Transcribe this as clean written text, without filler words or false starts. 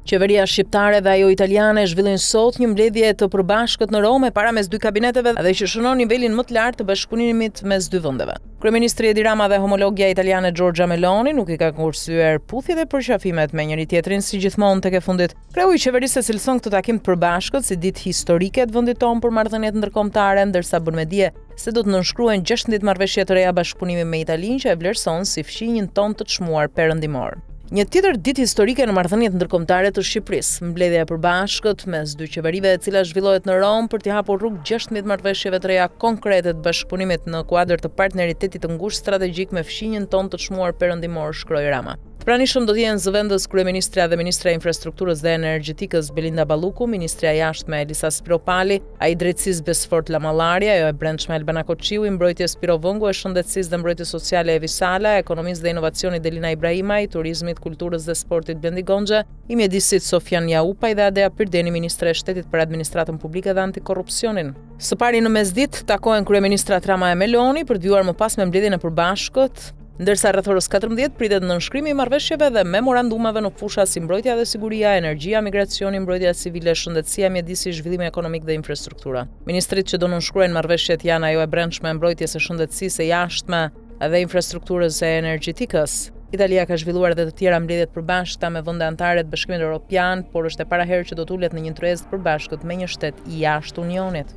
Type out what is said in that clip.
Qeveria shqiptare dhe ajo italiane zhvillojnë sot një mbledhje të përbashkët në Romë para mes dy kabineteve dhe që shënon nivelin më të lartë të bashkëpunimit mes dy vendeve. Kryeministri Edi Rama dhe homologja italiane Giorgia Meloni nuk i ka kursyer puthjet e përqafimet me njëri tjetrin si gjithmonë tek e fundit. Kreu i qeverisë e cilëson këtë takim të përbashkët si ditë historike të vendit tonë për marrëdhëniet ndërkombëtare, ndërsa bën me dije se do të nënshkruhen 16 marrëveshje të reja bashkëpunimi me Italinë që e vlerëson si fshinjin tonë të çmuar perëndimor. Një tjetër ditë historike në marrëdhëniet ndërkombëtare të Shqipërisë, mbledhja e përbashkët mes dy qeverive e cila zhvillohet në Romë për t'i hapur rrugë 16 marrëveshjeve të reja konkrete të bashkëpunimit në kuadër të partneritetit të ngushtë strategjik me fshinjin tonë të çmuar perëndimor, shkroi Rama. Të pranishëm do të jenë zëvendës kryeministra dhe ministra e infrastrukturës dhe energjetikës Belinda Balluku, ministra e jashtme Elisa Spiropali, ai drejtësisë Besfort Lamallari, ajo e brendshme Albana Koçiu, i mbrojtjes Spiro Vëngu, e shëndetësisë dhe mbrojtjes sociale Evi Sala, ekonomisë dhe inovacionit Delina Ibrahima, i turizmit, kulturës dhe sportit Blendi Gonxha, i mjedisit Sofjan Jaupaj dhe Adea Pirdeni, ministra e shtetit për administratën publike dhe antikorrupsionin. Së pari në mesditë takohen kryeministrat Rama e Meloni për të vjuar më pas me mbledhjen e përbashkët, ndërsa rreth orës 14 pritet nënshkrimi i marrëveshjeve dhe memorandumeve në fusha si mbrojtja dhe siguria, energjia, migracioni, mbrojtja civile, shëndetësia, mjedisi, zhvillimi ekonomik dhe infrastruktura. Ministrit që do nënshkruajnë marrëveshjet janë ajo e brendshme, mbrojtjes së shëndetësisë, së jashtme dhe infrastrukturës së energjetikës. Italia ka zhvilluar edhe të tjera mbledhje të përbashkëta me vende anëtare të Bashkimit Evropian, por është e paraherë që do të ulet në një tryezë të përbashkët me një shtet i jashtë Unionit.